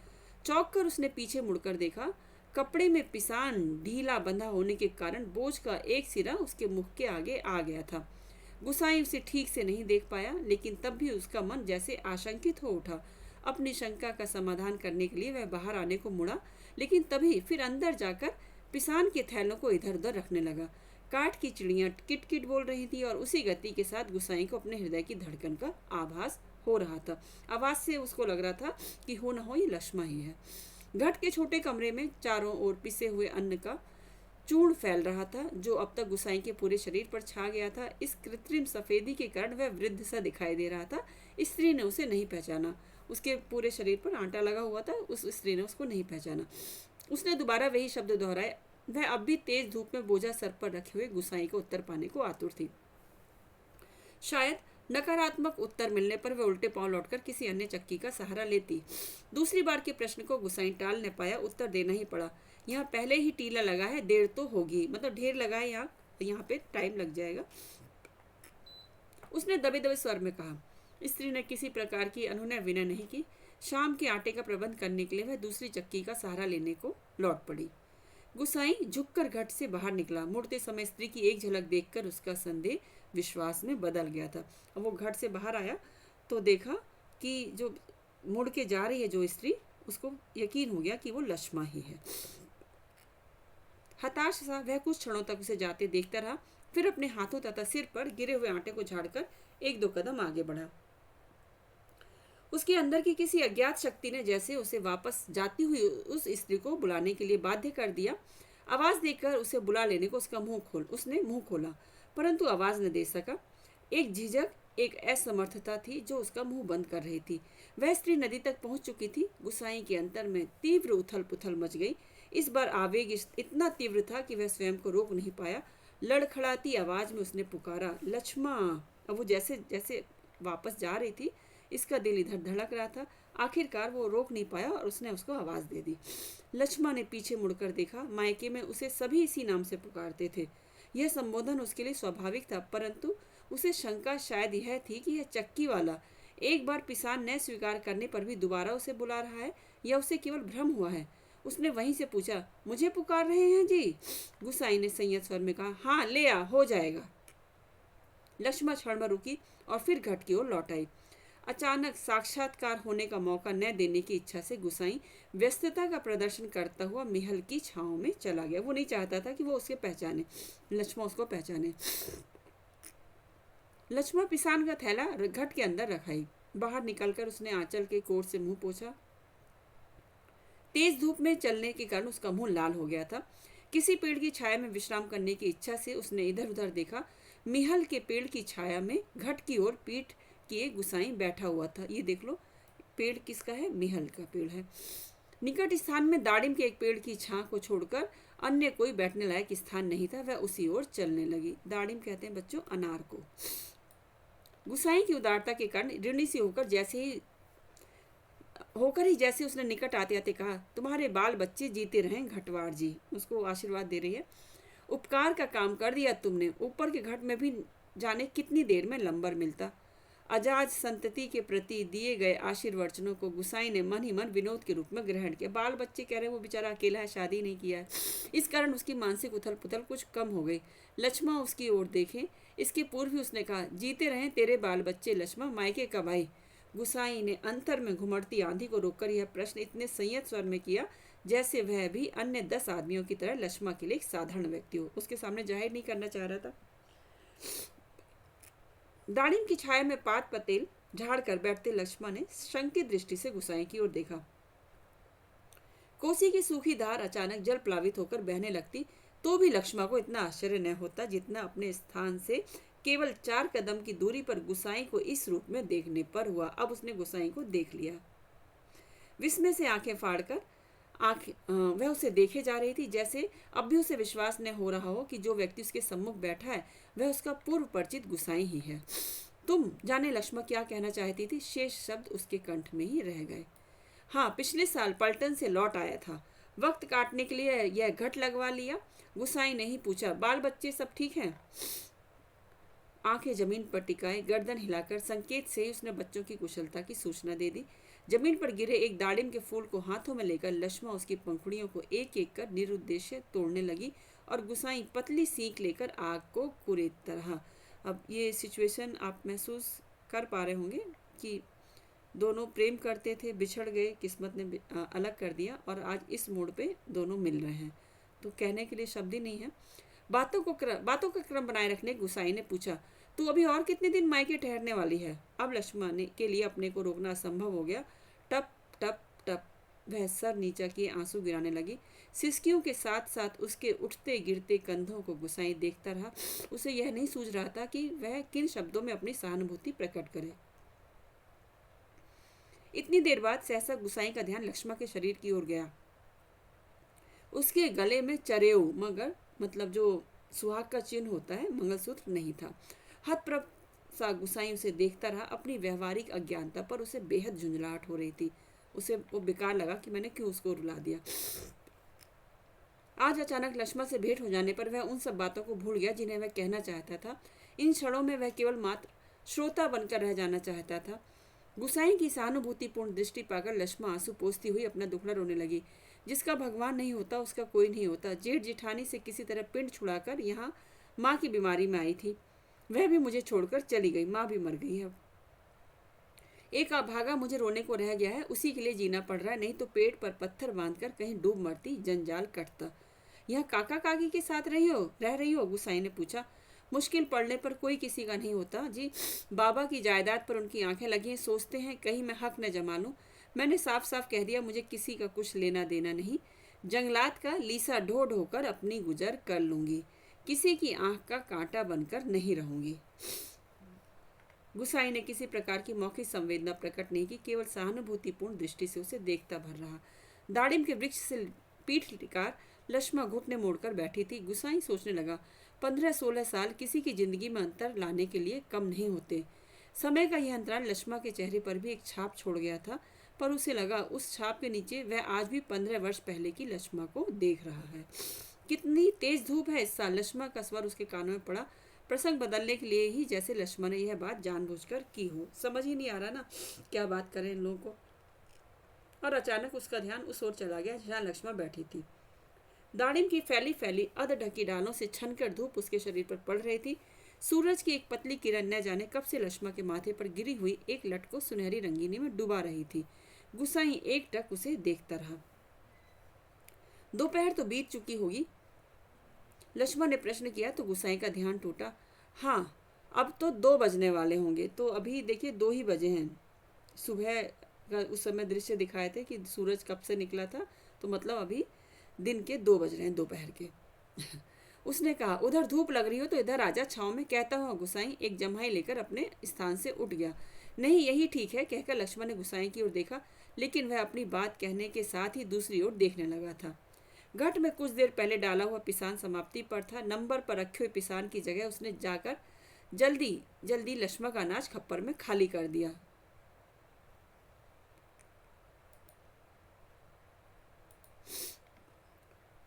चौंक कर उसने पीछे मुड़कर देखा। कपड़े में पिसान ढीला बंधा होने के कारण बोझ का एक सिरा उसके मुख के आगे आ गया था। गुसाई उसे ठीक से नहीं देख पाया, लेकिन तब भी उसका मन जैसे आशंकित हो उठा। अपनी शंका का समाधान करने के लिए वह बाहर आने को मुड़ा, लेकिन तभी फिर अंदर जाकर पिसान के थैलों को इधर उधर रखने लगा। काठ की चिड़ियां किट किट बोल रही थी और उसी गति के साथ गुसाई को अपने हृदय की धड़कन का आभास हो रहा था। आवाज से उसको लग रहा था कि हो न हो ये लक्ष्मा ही है। घट के छोटे कमरे में चारों ओर पिसे हुए अन्न का चूर्ण फैल रहा था, जो अब तक गुसाई के पूरे शरीर पर छा गया था। इस कृत्रिम सफेदी के कारण वह वृद्ध सा दिखाई दे रहा था। स्त्री ने उसे नहीं पहचाना। उसके पूरे शरीर पर आटा लगा हुआ था। उस स्त्री ने उसको नहीं पहचाना। उसने दोबारा वही शब्द दोहराए। वह अब भी तेज धूप में बोझा सर पर रखे हुए गुसाई को उत्तर पाने को आतुर थी। शायद नकारात्मक उत्तर मिलने पर वह उल्टे पांव लौटकर किसी अन्य चक्की का सहारा लेती। दूसरी बार के प्रश्न को गुसाई टाल न पाया। उत्तर देना ही पड़ा। यहाँ पहले ही टीला लगा है, देर तो होगी, मतलब ढेर लगा है, यहाँ पे टाइम लग जाएगा, उसने दबे दबे स्वर में कहा। स्त्री ने किसी प्रकार की अनुनय विनय नहीं की। शाम के आटे का प्रबंध करने के लिए वह दूसरी चक्की का सहारा लेने को लौट पड़ी। गुसाई झुककर घट से बाहर निकला। मुड़ते समय स्त्री की एक झलक देखकर उसका संदेह विश्वास में बदल गया था। अब वो घट से बाहर आया तो देखा कि जो मुड़ के जा रही है जो स्त्री, उसको यकीन हो गया कि वो लक्ष्मा ही है। हताश सा वह कुछ क्षणों तक उसे जाते देखता रहा, फिर अपने हाथों तथा सिर पर गिरे हुए आटे को झाड़कर एक दो कदम आगे बढ़ा। उसके अंदर की किसी अज्ञात शक्ति ने जैसे उसे वापस जाती हुई उस स्त्री को बुलाने के लिए बाध्य कर दिया। आवाज देकर उसे बुला लेने को उसने मुंह खोला, परंतु आवाज न दे सका। एक झिझक, एक असमर्थता थी जो उसका मुंह बंद कर रही थी। वह स्त्री नदी तक पहुंच चुकी थी। गुसाई के अंतर में तीव्र उथल पुथल मच गई। इस बार आवेग इतना तीव्र था कि वह स्वयं को रोक नहीं पाया। लड़खड़ाती आवाज में उसने पुकारा, लक्ष्मा। अब वो जैसे जैसे वापस जा रही थी, इसका दिल इधर धड़क रहा था। आखिरकार वो रोक नहीं पाया और उसने उसको आवाज दे दी। लक्ष्मा ने पीछे मुड़कर देखा। मायके में उसे सभी इसी नाम से पुकारते थे। यह संबोधन उसके लिए स्वाभाविक था, परंतु उसे शंका शायद यह थी कि यह चक्की वाला एक बार पिसान न स्वीकार करने पर भी दोबारा उसे बुला रहा है या उसे केवल भ्रम हुआ है। उसने वहीं से पूछा, मुझे पुकार रहे हैं जी? गुसाई ने संयत स्वर में कहा, हाँ ले आ, हो जाएगा। लक्ष्मा क्षण में रुकी और फिर घट की ओर लौट आई। अचानक साक्षात्कार होने का मौका न देने की इच्छा से गुसाई व्यस्तता का प्रदर्शन करता हुआ मिहल की छांव में चला गया। वो नहीं चाहता था कि वो उसके पहचाने, लक्ष्मा उसको पहचाने। लक्ष्मा पिसान का थैला घट के अंदर रखाई। बाहर निकलकर उसने आंचल के कोट से मुंह पोंछा। तेज धूप में चलने के कारण उसका मुंह लाल हो गया था। किसी पेड़ की छाया में विश्राम करने की इच्छा से उसने इधर उधर देखा। मिहल के पेड़ की छाया में घट की ओर पीठ किए गुसाई बैठा हुआ था। ये देख लो, पेड़ किसका है? मिहल का पेड़ है। निकट स्थान में दाड़िम के एक पेड़ की छां को छोड़कर अन्य कोई बैठने लायक स्थान नहीं था। वह उसी ओर चलने लगी। दाड़िम कहते हैं बच्चों अनार को। गुसाई की उदारता के कारण ऋणी सी होकर ही जैसे उसने निकट आते आते कहा, तुम्हारे बाल बच्चे जीते रहें घटवाड़ जी। उसको आशीर्वाद दे रही है। उपकार का काम कर दिया तुमने। ऊपर के घट में भी जाने कितनी देर में लंबर मिलता। अजाज संतति के प्रति दिए गए आशीर्वचनों को गुसाई ने मन ही मन विनोद के रूप में ग्रहण किया। बाल बच्चे कह रहे वो बेचारा अकेला है, शादी नहीं किया है। इस कारण उसकी मानसिक उथल पुथल कुछ कम हो गई। लक्ष्मा उसकी ओर देखे। इसके पूर्व ही उसने कहा, जीते रहें तेरे बाल बच्चे लक्ष्मा, मायके कब आई। गुसाई ने अंतर में घुमड़ती आंधी को रोककर यह प्रश्न इतने संयत स्वर में किया जैसे वह भी अन्य 10 आदमियों की तरह लक्ष्मा के लिए एक साधारण व्यक्ति हो। उसके सामने जाहिर नहीं करना चाह रहा था। दाड़िम की छाया में पात पतेल झाड़ कर बैठते लक्ष्मा ने शंकित दृष्टि से गुसाई की ओर देखा। कोसी की सूखी धार अचानक जल प्लावित होकर बहने लगती तो भी लक्ष्मा को इतना आश्चर्य न होता जितना अपने स्थान से केवल 4 कदम की दूरी पर गुसाई को इस रूप में देखने पर हुआ। अब उसने गुसाई को देख लिया। विस्मय से आंखें फाड़कर वह उसे देखे जा रही थी, जैसे अब भी उसे विश्वास न हो रहा हो कि जो व्यक्ति उसके सम्मुख बैठा है वह उसका पूर्व परिचित गुसाई ही है। तुम जाने लक्ष्मा क्या कहना चाहती थी, शेष शब्द उसके कंठ में ही रह गए। हाँ, पिछले साल पलटन से लौट आया था। वक्त काटने के लिए यह घट लगवा लिया। गुसाई ने ही पूछा, बाल बच्चे सब ठीक हैं? आंखें जमीन पर टिकाए गर्दन हिलाकर संकेत से ही उसने बच्चों की कुशलता की सूचना दे दी। जमीन पर गिरे एक दाड़िम के फूल को हाथों में लेकर लक्ष्मा उसकी पंखुड़ियों को एक एक कर निरुद्देश्य तोड़ने लगी और गुसाई पतली सीख लेकर आग को कुरेदता रहा। अब ये सिचुएशन आप महसूस कर पा रहे होंगे कि दोनों प्रेम करते थे, बिछड़ गए, किस्मत ने अलग कर दिया और आज इस मोड़ पे दोनों मिल रहे हैं। तो कहने के लिए शब्द ही नहीं है। बातों का क्रम बनाए रखने गुसाई ने पूछा, तू अभी और कितने दिन मायके ठहरने वाली है? अब लक्ष्मा ने के लिए अपने को रोकना असंभव हो गया। टप टप टप वह सर नीचा किए आंसू गिराने लगी। सिसकियों के साथ साथ उसके उठते गिरते कंधों को गुसाई देखता रहा। उसे यह नहीं सूझ रहा था कि वह किन शब्दों में अपनी सहानुभूति प्रकट करे। इतनी देर बाद सहसा गुसाई का ध्यान लक्ष्मा के शरीर की ओर गया। उसके गले में चरेऊ मगर मतलब जो सुहाग का चिन्ह होता है, मंगलसूत्र नहीं था। हतप्रभ सा गुसाई उसे देखता रहा। अपनी व्यवहारिक अज्ञानता पर उसे बेहद झुंझलाहट हो रही थी। उसे वो बेकार लगा कि मैंने क्यों उसको रुला दिया। आज अचानक लक्ष्मा से भेंट हो जाने पर वह उन सब बातों को भूल गया जिन्हें वह कहना चाहता था। इन क्षणों में वह केवल मात्र श्रोता बनकर रह जाना चाहता था। गुसाई की सहानुभूतिपूर्ण दृष्टि पाकर लक्ष्मा आंसू पोंछती हुई अपना दुखड़ा रोने लगी। जिसका भगवान नहीं होता उसका कोई नहीं होता। जेठ जिठानी से किसी तरह पिंड छुड़ाकर यहाँ माँ की बीमारी में आई थी। वह भी मुझे छोड़कर चली गई। माँ भी मर गई है। अब एक अभागा मुझे रोने को रह गया है, उसी के लिए जीना पड़ रहा है, नहीं तो पेट पर पत्थर बांधकर कहीं डूब मरती, जंजाल कटता। यहाँ काका काकी के साथ रह रही हो? गुसाई ने पूछा। मुश्किल पड़ने पर कोई किसी का नहीं होता जी। बाबा की जायदाद पर उनकी आंखें लगी हैं, सोचते हैं कहीं मैं हक न जमा लूं। मैंने साफ साफ कह दिया, मुझे किसी का कुछ लेना देना नहीं। जंगलात का लीसा ढो ढोकर अपनी गुजर कर लूंगी। किसी की आंख का कांटा बनकर नहीं रहूंगी। गुसाई ने किसी प्रकार की मौखिक संवेदना प्रकट नहीं की, केवल सहानुभूतिपूर्ण दृष्टि से उसे देखता भर रहा। दाड़िम के वृक्ष से पीठ टिकार लक्ष्मा घुटने मोड़कर बैठी थी। गुसाई सोचने लगा, 15-16 साल किसी की जिंदगी में अंतर लाने के लिए कम नहीं होते। समय का यह अंतराल लक्ष्मा के चेहरे पर भी एक छाप छोड़ गया था, पर उसे लगा उस छाप के नीचे वह आज भी 15 वर्ष पहले की लक्ष्मा को देख रहा है। कितनी तेज धूप है इस साल। लक्ष्मा का स्वर उसके कानों में पड़ा, प्रसंग बदलने के लिए ही, जैसे लक्ष्मा ने यह बात जानबूझकर की हो। समझ ही नहीं आ रहा ना क्या बात करें इन लोगों को। और अचानक उसका ध्यान उस ओर चला गया जहाँ लक्ष्मा बैठी थी। दाड़िम की फैली फैली अध ढकी डालों से छनकर धूप उसके शरीर पर पड़ रही थी। सूरज की एक पतली किरण न जाने कब से लक्ष्मा के माथे पर गिरी हुई एक लट को सुनहरी रंगीनी में डुबा रही थी। गुसाई एकटक उसे देखता रहा। दोपहर तो बीत चुकी होगी, लक्ष्मा ने प्रश्न किया तो गुसाई का ध्यान टूटा। हाँ, अब तो 2 बजने वाले होंगे। तो अभी देखिए 2 ही बजे हैं। सुबह का उस समय दृश्य दिखाए थे कि सूरज कब से निकला था, तो मतलब अभी दिन के 2 बज रहे हैं, दोपहर के। उसने कहा, उधर धूप लग रही हो तो इधर आजा, छाँव में। कहता हुआ गुसाई एक जम्हाई लेकर अपने स्थान से उठ गया। नहीं, यही ठीक है, कहकर लक्ष्मण ने गुसाई की ओर देखा, लेकिन वह अपनी बात कहने के साथ ही दूसरी ओर देखने लगा था। घट में कुछ देर पहले डाला हुआ पिसान समाप्ति पर था। नंबर पर रखे हुए पिसान की जगह उसने जाकर जल्दी जल्दी लक्ष्मा का अनाज खप्पर में खाली कर दिया।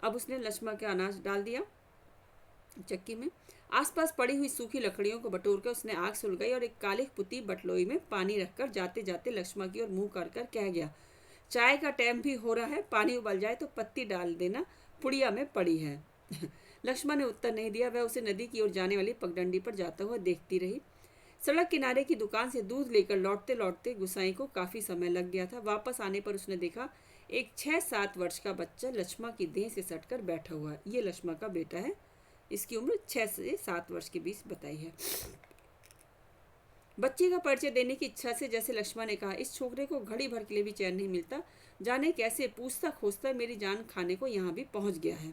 अब उसने लक्ष्मा का अनाज डाल दिया चक्की में। आसपास पड़ी हुई सूखी लकड़ियों को बटोरकर उसने आग सुलगाई और एक कालिख पुती बटलोई में पानी रखकर जाते जाते लक्ष्मा की ओर मुंह कर कह गया, चाय का टाइम भी हो रहा है, पानी उबल जाए तो पत्ती डाल देना, पुड़िया में पड़ी है। लक्ष्मा ने उत्तर नहीं दिया। वह उसे नदी की ओर जाने वाली पगडंडी पर जाता हुआ देखती रही। सड़क किनारे की दुकान से दूध लेकर लौटते लौटते गुसाई को काफी समय लग गया था। वापस आने पर उसने देखा एक 6-7 वर्ष का बच्चा लक्ष्मा की देह से सटकर बैठा हुआ है। ये लक्ष्मा का बेटा है। इसकी उम्र 6 से 7 वर्ष के बीच बताई है। बच्चे का परिचय देने की इच्छा से जैसे लक्ष्मा ने कहा, इस छोकरे को घड़ी भर के लिए भी चैन नहीं मिलता, जाने कैसे पूछता खोजता मेरी जान खाने को यहाँ भी पहुँच गया है।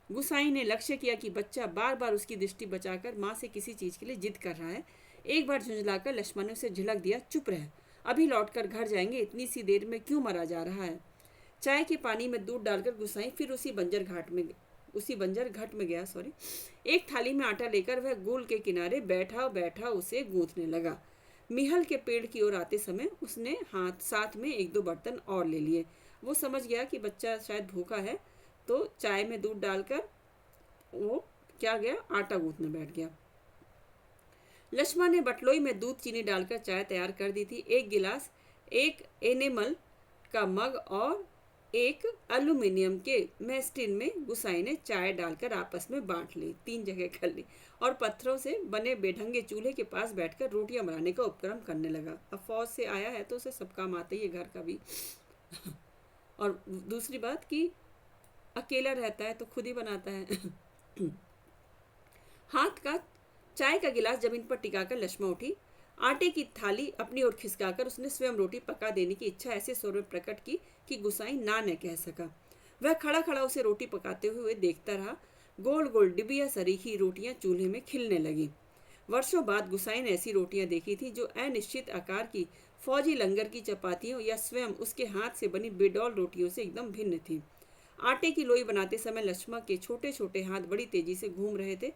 गुसाई ने लक्ष्य किया कि बच्चा बार बार उसकी दृष्टि बचाकर माँ से किसी चीज के लिए जिद कर रहा है। एक बार झुंझलाकर लक्ष्मण ने उसे झिड़क दिया, चुप रह, अभी लौटकर घर जाएंगे, इतनी सी देर में क्यों मरा जा रहा है। चाय के पानी में दूध डालकर गुसाई फिर उसी बंजर घाट में गया। एक थाली में आटा लेकर वह गोल के किनारे बैठा बैठा उसे गूंथने लगा। मिहल के पेड़ की ओर आते समय उसने साथ में 1-2 बर्तन और ले लिए। वो समझ गया कि बच्चा शायद भूखा है, तो चाय में दूध डालकर वो आटा गूंथने बैठ गया। लक्ष्मण ने बटलोई में दूध चीनी डालकर चाय तैयार कर दी थी। 1 गिलास, एक एनेमल का मग और एक एल्यूमिनियम के मेस्टिन में गुसाई ने चाय डालकर आपस में बांट ली, 3 जगह कर ली, और पत्थरों से बने बेढंगे चूल्हे के पास बैठकर रोटियां बनाने का उपक्रम करने लगा। अब फौज से आया है तो उसे सब काम आता ही है, घर का भी। और दूसरी बात कि अकेला रहता है तो खुद ही बनाता है। हाथ का चाय का गिलास जमीन पर टिकाकर लक्ष्मा उठी। आटे की थाली अपनी ओर खिसकाकर उसने स्वयं रोटी पका देने की इच्छा ऐसे स्वर में प्रकट की कि गुसाई ना न कह सका। वह खड़ा खड़ा उसे रोटी पकाते हुए देखता रहा। गोल गोल डिबिया सरीखी रोटियां चूल्हे में खिलने लगी। वर्षों बाद गुसाई ने ऐसी रोटियां देखी थी जो अनिश्चित आकार की फौजी लंगर की चपातियों या स्वयं उसके हाथ से बनी बेडौल रोटियों से एकदम भिन्न थी। आटे की लोई बनाते समय लक्ष्मा के छोटे छोटे हाथ बड़ी तेजी से घूम रहे थे।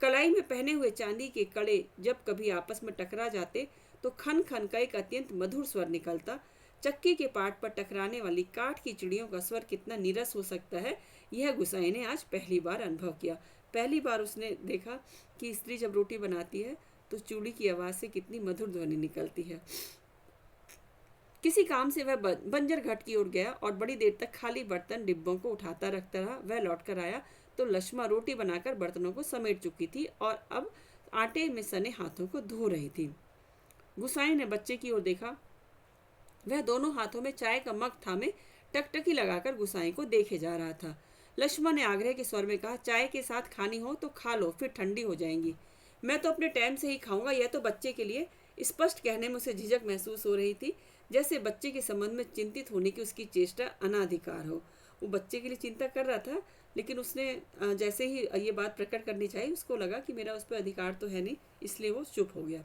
कलाई में पहने हुए चांदी के कड़े जब कभी आपस में टकरा जाते तो खन खन का एक अत्यंत मधुर स्वर निकलता। चक्की के पाट पर टकराने वाली काठ की चिड़ियों का स्वर कितना नीरस हो सकता है, यह गुसाई ने आज पहली बार अनुभव किया। पहली बार उसने देखा कि स्त्री जब रोटी बनाती है तो चूड़ी की आवाज़ से कितनी मधुर ध्वनि निकलती है। किसी काम से वह बंजर घाट की ओर गया और बड़ी देर तक खाली बर्तन डिब्बों को उठाता रखता रहा। वह लौटकर आया तो लक्ष्मा रोटी बनाकर बर्तनों को समेट चुकी थी और अब आटे में सने हाथों को धो रही थी। गुसाई ने बच्चे की ओर देखा। वह दोनों हाथों में चाय का मग थामे टकटकी लगाकर गुसाई को देखे जा रहा था। लक्ष्मा ने आग्रह के स्वर में कहा, चाय के साथ खानी हो तो खा लो, फिर ठंडी हो जाएंगी। मैं तो अपने टाइम से ही खाऊंगा, यह तो बच्चे के लिए। स्पष्ट कहने में उसे झिझक महसूस हो रही थी, जैसे बच्चे के संबंध में चिंतित होने की उसकी चेष्टा अनाधिकार हो। वो बच्चे के लिए चिंता कर रहा था, लेकिन उसने जैसे ही ये बात प्रकट करनी चाहिए उसको लगा कि मेरा उस पर अधिकार तो है नहीं, इसलिए वो चुप हो गया।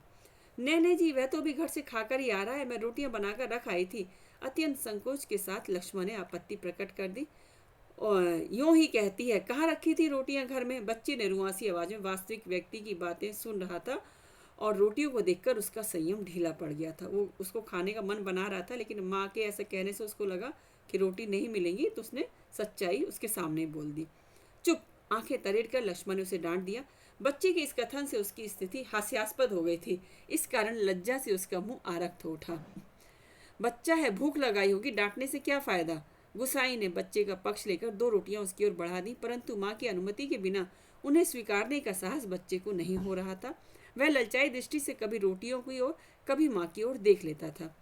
नहीं जी, वह तो अभी घर से खाकर ही आ रहा है, मैं रोटियां बनाकर रख आई थी। अत्यंत संकोच के साथ लक्ष्मण ने आपत्ति प्रकट कर दी। और यूं ही कहती है, कहाँ रखी थी रोटियां घर में? बच्चे ने रुआसी आवाज में वास्तविक व्यक्ति की बातें सुन रहा था और रोटियों को देखकर उसका संयम ढीला पड़ गया था। वो उसको खाने का मन बना रहा था, लेकिन माँ के ऐसे कहने से उसको लगा कि रोटी नहीं मिलेंगी, तो उसने सच्चाई उसके सामने बोल दी। चुप! आंखें तरेड़ कर लक्ष्मण ने उसे डांट दिया। बच्चे के इस कथन से उसकी स्थिति हास्यास्पद हो गई थी। इस कारण लज्जा से उसका मुंह आरक्त हो उठा। बच्चा है, भूख लगाई होगी, डांटने से क्या फायदा? गुसाई ने बच्चे का पक्ष लेकर 2 रोटियां उसकी ओर बढ़ा दी, परंतु माँ की अनुमति के बिना उन्हें स्वीकारने का साहस बच्चे को नहीं हो रहा था। वह ललचाई दृष्टि से कभी रोटियों की ओर कभी माँ की ओर देख लेता था।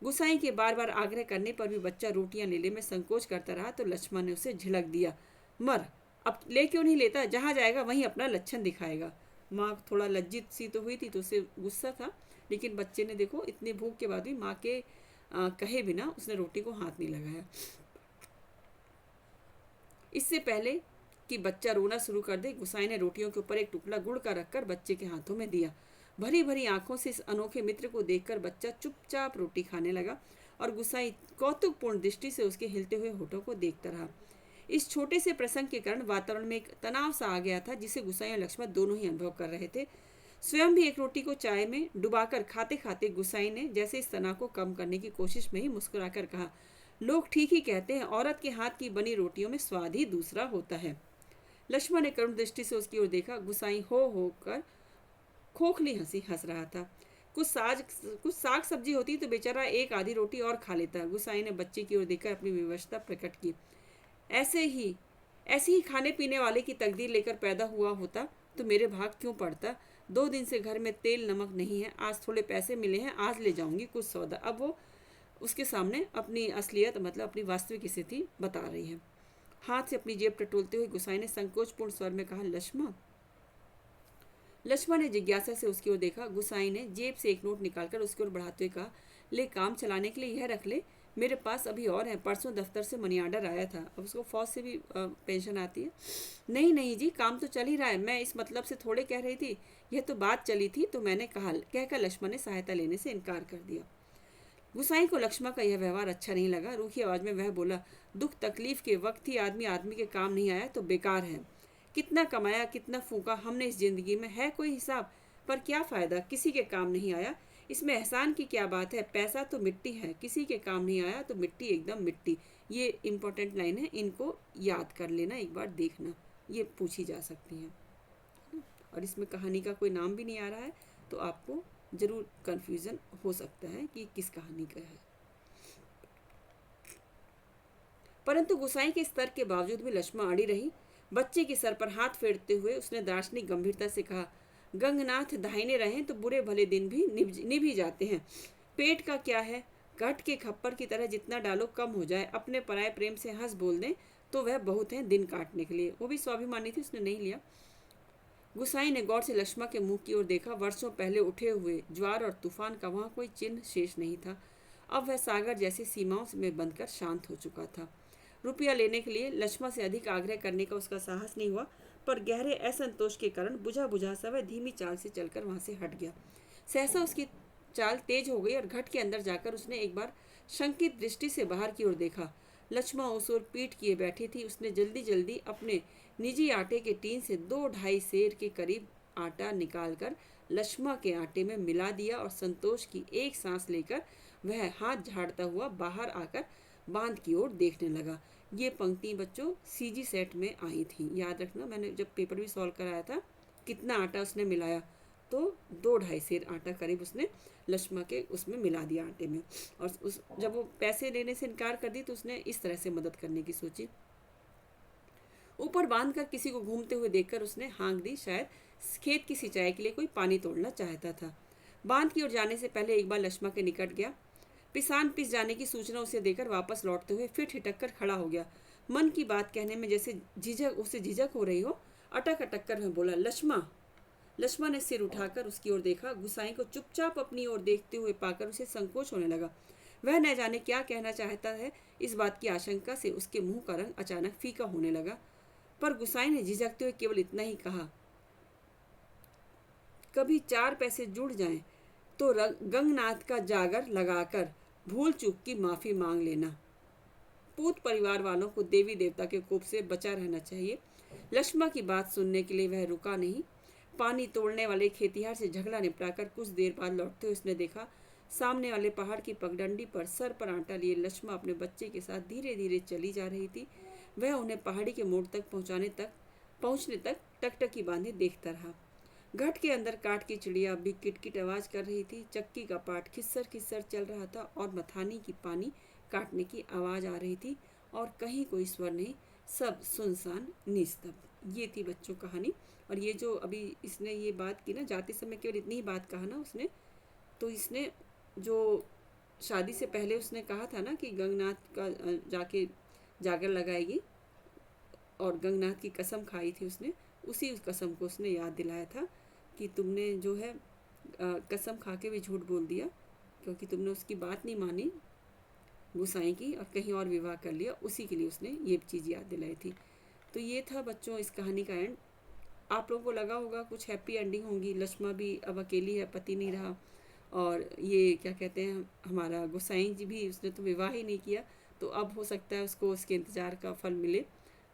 गुसाई के बार बार आग्रह करने पर भी बच्चा रोटियां लेने में संकोच करता रहा तो लक्ष्मण ने उसे झिड़क दिया, मर, अब ले क्यों नहीं लेता? जहाँ जाएगा वहीं अपना लक्षण दिखाएगा। माँ थोड़ा लज्जित सी तो हुई थी, तो उसे गुस्सा था, लेकिन बच्चे ने देखो इतनी भूख के बाद भी माँ के कहे बिना उसने रोटी को हाथ नहीं लगाया। इससे पहले कि बच्चा रोना शुरू कर दे, गुसाई ने रोटियों के ऊपर एक टुकड़ा गुड़ का रखकर बच्चे के हाथों में दिया। भरी भरी आंखों से इस अनोखे मित्र को देखकर बच्चा चुपचाप रोटी खाने लगा और गुसाई कौतुकपूर्ण दृष्टि से उसके हिलते हुए होठों को देखता रहा। इस छोटे से प्रसंग के कारण वातावरण में एक तनाव सा आ गया था, जिसे गुसाई और लक्ष्मण दोनों ही अनुभव कर रहे थे। स्वयं भी एक रोटी को चाय में डुबाकर खाते खाते गुसाई ने जैसे इस तनाव को कम करने की कोशिश में ही मुस्कुराकर कहा, लोग ठीक ही कहते हैं, औरत के हाथ की बनी रोटियों में स्वाद ही दूसरा होता है। लक्ष्मण ने करुण दृष्टि से उसकी ओर देखा। गुसाई हो कर खोखली हंसी हंस रहा था। कुछ साग सब्जी होती तो बेचारा एक आधी रोटी और खा लेता। गुसाई ने बच्चे की ओर देखकर अपनी विवशता प्रकट की। ऐसे ही ऐसे ही खाने पीने वाले की तकदीर लेकर पैदा हुआ होता तो मेरे भाग क्यों पड़ता। 2 दिन से घर में तेल नमक नहीं है, आज थोड़े पैसे मिले हैं, आज ले जाऊंगी कुछ सौदा। अब वो उसके सामने अपनी असलियत मतलब अपनी वास्तविक स्थिति बता रही है। हाथ से अपनी जेब टटोलते हुए गुसाई ने संकोचपूर्ण स्वर में कहा, लक्ष्मण। लक्ष्मण ने जिज्ञासा से उसकी ओर देखा। गुसाई ने जेब से एक नोट निकालकर उसकी ओर बढ़ाते हुए कहा, ले, काम चलाने के लिए यह रख ले, मेरे पास अभी और है, परसों दफ्तर से मनी आर्डर आया था। अब उसको फौज से भी पेंशन आती है। नहीं नहीं जी, काम तो चल ही रहा है, मैं इस मतलब से थोड़े कह रही थी, यह तो बात चली थी तो मैंने कहा, कहकर लक्ष्मण ने सहायता लेने से इनकार कर दिया। गुसाई को लक्ष्मण का यह व्यवहार अच्छा नहीं लगा। रूखी आवाज में वह बोला, दुख तकलीफ के वक्त ही आदमी आदमी के काम नहीं आया तो बेकार है। कितना कमाया, कितना फूका हमने इस जिंदगी में, है कोई हिसाब? पर क्या फायदा, किसी के काम नहीं आया। इसमें एहसान की क्या बात है, पैसा तो मिट्टी है, किसी के काम नहीं आया तो मिट्टी एकदम मिट्टी। ये इम्पोर्टेंट लाइन है, इनको याद कर लेना, एक बार देखना, ये पूछी जा सकती हैं। और इसमें कहानी का कोई नाम भी नहीं आ रहा है तो आपको जरूर कंफ्यूजन हो सकता है कि किस कहानी का है। परंतु गुसाई के स्तर के बावजूद भी लक्ष्मण अड़ी रही। बच्चे के सर पर हाथ फेरते हुए उसने दार्शनिक गंभीरता से कहा, गंगनाथ दाहिने रहें तो बुरे भले दिन भी निभ ही जाते हैं। पेट का क्या है, घट के खप्पर की तरह जितना डालो कम हो जाए। अपने पराये प्रेम से हंस बोल दें तो वह बहुत है दिन काटने के लिए। वो भी स्वाभिमानी थी, उसने नहीं लिया। गुसाई ने गौर से लक्ष्मण के मुंह की ओर देखा। वर्षों पहले उठे हुए ज्वार और तूफान का वहां कोई चिन्ह शेष नहीं था। अब वह सागर जैसी सीमाओं में बंधकर शांत हो चुका था। रुपया लेने के लिए लक्ष्मण से अधिक आग्रह करने का उसका साहस नहीं हुआ, पर गहरे असंतोष के कारण बुझा बुझा सा वह धीमी चाल से चलकर वहां से हट गया। सहसा उसकी चाल तेज हो गई और घट के अंदर जाकर उसने एक बार शंकित दृष्टि से बाहर की ओर देखा। लक्ष्मण उस ओर पीठ किए बैठी थी। उसने जल्दी जल्दी अपने निजी आटे के टीन से 2-2.5 सेर के करीब आटा निकालकर लक्ष्मण के आटे में मिला दिया और संतोष की एक सांस लेकर वह हाथ झाड़ता हुआ बाहर आकर बांध की ओर देखने लगा। ये पंक्ति बच्चों सीजी सेट में आई थी, याद रखना। मैंने जब पेपर भी सॉल्व कराया था, कितना आटा उसने मिलाया, तो 2-2.5 सेर आटा करीब उसने लक्ष्मण के उसमें मिला दिया आटे में। और जब वो पैसे लेने से इनकार कर दी तो उसने इस तरह से मदद करने की सोची। ऊपर बांधकर किसी को घूमते हुए देखकर उसने हाँक दी, शायद खेत की सिंचाई के लिए कोई पानी तोड़ना चाहता था। बांध की ओर जाने से पहले एक बार लक्ष्मण के निकट गया। पिसान पिस जाने की सूचना उसे देकर वापस लौटते हुए फिर ठिठक कर खड़ा हो गया। मन की बात कहने में जैसे झिझक हो रही हो, अटक अटक कर वह बोला, लक्ष्मण। लक्ष्मण ने सिर उठाकर उसकी ओर देखा। गुसाई को चुपचाप अपनी ओर देखते हुए पाकर उसे संकोच होने लगा। वह न जाने क्या कहना चाहता है। इस बात की आशंका से उसके मुंह का रंग अचानक फीका होने लगा। पर गुसाई ने झिझकते हुए केवल इतना ही कहा, कभी 4 पैसे जुड़ जाएं तो गंगनाथ का जागर लगाकर भूल चूक की माफी मांग लेना। पूत परिवार वालों को देवी देवता के कोप से बचा रहना चाहिए। लक्ष्मण की बात सुनने के लिए वह रुका नहीं। पानी तोड़ने वाले खेतिहार से झगड़ा निपटाकर कुछ देर बाद लौटते हुए उसने देखा, सामने वाले पहाड़ की पगडंडी पर सर पर आटा लिए लक्ष्मण अपने बच्चे के साथ धीरे धीरे चली जा रही थी। वह उन्हें पहाड़ी के मोड़ तक पहुंचने तक टकटकी बांधे देखता रहा। घट के अंदर काठ की चिड़िया भी किटकिट आवाज कर रही थी। चक्की का पाट खिस्सर खिस्सर चल रहा था और मथानी की पानी काटने की आवाज आ रही थी और कहीं कोई स्वर नहीं, सब सुनसान निस्तब्ध। ये थी बच्चों कहानी। और ये जो अभी इसने ये बात की ना, जाते समय केवल इतनी ही बात कहा ना उसने, तो इसने जो शादी से पहले उसने कहा था ना कि गंगनाथ का जाके जागर लगाएगी और गंगनाथ की कसम खाई थी उसने, उसी कसम को उसने याद दिलाया था कि तुमने जो है कसम खा के भी झूठ बोल दिया, क्योंकि तुमने उसकी बात नहीं मानी गुसाई की और कहीं और विवाह कर लिया। उसी के लिए उसने ये चीज़ याद दिलाई थी। तो ये था बच्चों इस कहानी का एंड। आप लोगों को लगा होगा कुछ हैप्पी एंडिंग होंगी। लक्ष्मण भी अब अकेली है, पति नहीं रहा, और ये क्या कहते हैं हमारा गुसाई जी भी, उसने तो विवाह ही नहीं किया, तो अब हो सकता है उसको उसके इंतज़ार का फल मिले।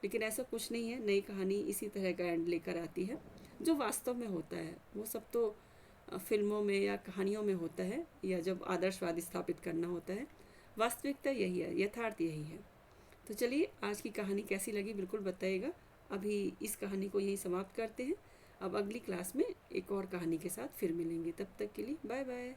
लेकिन ऐसा कुछ नहीं है। नई कहानी इसी तरह का एंड लेकर आती है जो वास्तव में होता है। वो सब तो फिल्मों में या कहानियों में होता है, या जब आदर्शवाद स्थापित करना होता है। वास्तविकता यही है, यथार्थ यही है। तो चलिए, आज की कहानी कैसी लगी बिल्कुल बताइएगा अभी इस कहानी को यहीं समाप्त करते हैं। अब अगली क्लास में एक और कहानी के साथ फिर मिलेंगे। तब तक के लिए बाय बाय।